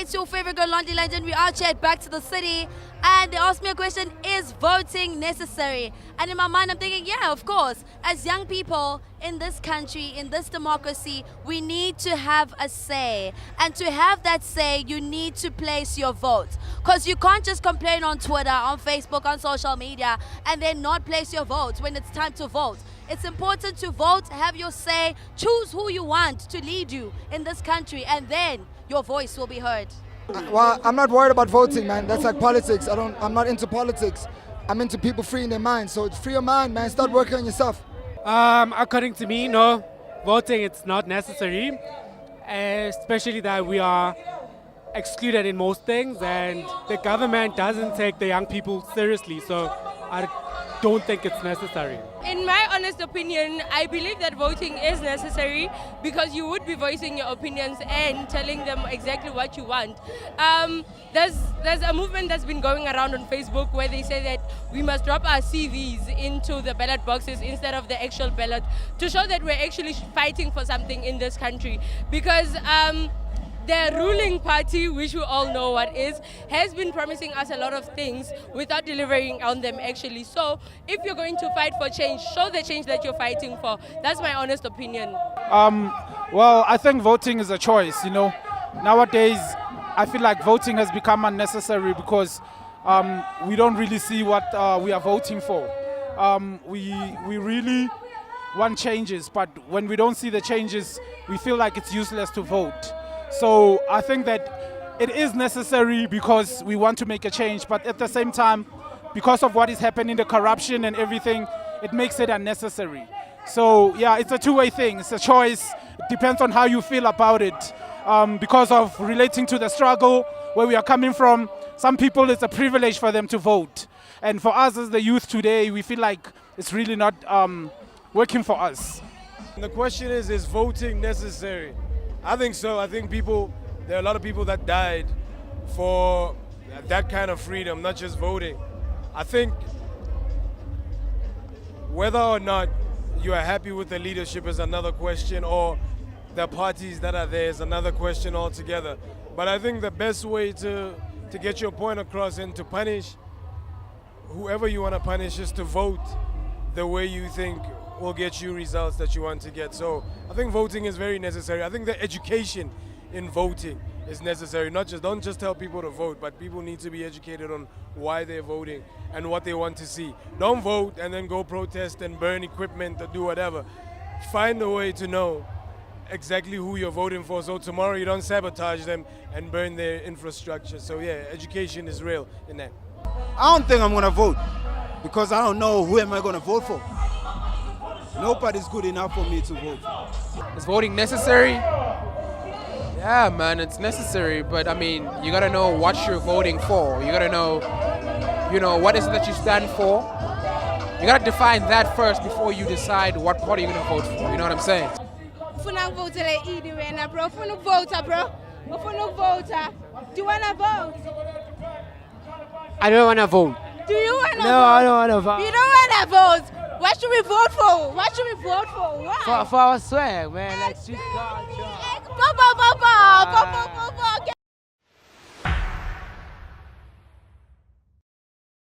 it's your favorite girl, Londi London. We are chat back to the city, and they asked me a question: is voting necessary? And in my mind, I'm thinking, yeah, of course. As young people in this country, in this democracy, we need to have a say, and to have that say, you need to place your vote. Because you can't just complain on Twitter, on Facebook, on social media, and then not place your vote when it's time to vote. It's important to vote, have your say, choose who you want to lead you in this country, and then your voice will be heard. Well, I'm not worried about voting, man. That's like politics. I'm not into politics. I'm into people freeing their minds. So it's free your mind, man. Start working on yourself. According to me, no. Voting, it's not necessary. Especially that we are excluded in most things, and the government doesn't take the young people seriously. So I don't think it's necessary. In my honest opinion, I believe that voting is necessary because you would be voicing your opinions and telling them exactly what you want. There's a movement that's been going around on Facebook where they say that we must drop our CVs into the ballot boxes instead of the actual ballot to show that we're actually fighting for something in this country. Because the ruling party, which we all know what is, has been promising us a lot of things without delivering on them actually. So if you're going to fight for change, show the change that you're fighting for. That's my honest opinion. Well, I think voting is a choice, you know. Nowadays, I feel like voting has become unnecessary because we don't really see what we are voting for. We really want changes, but when we don't see the changes, we feel like it's useless to vote. So I think that it is necessary because we want to make a change, but at the same time, because of what is happening, the corruption and everything, it makes it unnecessary. So yeah, it's a two-way thing. It's a choice. It depends on how you feel about it. Because of relating to the struggle where we are coming from, some people, it's a privilege for them to vote. And for us as the youth today, we feel like it's really not working for us. The question is voting necessary? I think so. I think there are a lot of people that died for that kind of freedom, not just voting. I think whether or not you are happy with the leadership is another question, or the parties that are there is another question altogether. But I think the best way to get your point across and to punish whoever you want to punish is to vote the way you think will get you results that you want to get. So I think voting is very necessary. I think the education in voting is necessary. Don't just tell people to vote, but people need to be educated on why they're voting and what they want to see. Don't vote and then go protest and burn equipment or do whatever. Find a way to know exactly who you're voting for, so tomorrow you don't sabotage them and burn their infrastructure. So yeah, education is real in that. I don't think I'm going to vote because I don't know who am I going to vote for. Nobody's good enough for me to vote. Is voting necessary? Yeah, man, it's necessary. But I mean, you gotta know what you're voting for. You gotta know, what is it that you stand for. You gotta define that first before you decide what party you're gonna vote for. You know what I'm saying? Do you wanna vote? I don't want to vote. Do you wanna vote? No, I don't want to vote. You don't wanna vote? What should we vote for? What should we vote for? Why? For our swag, man. Like, Papa.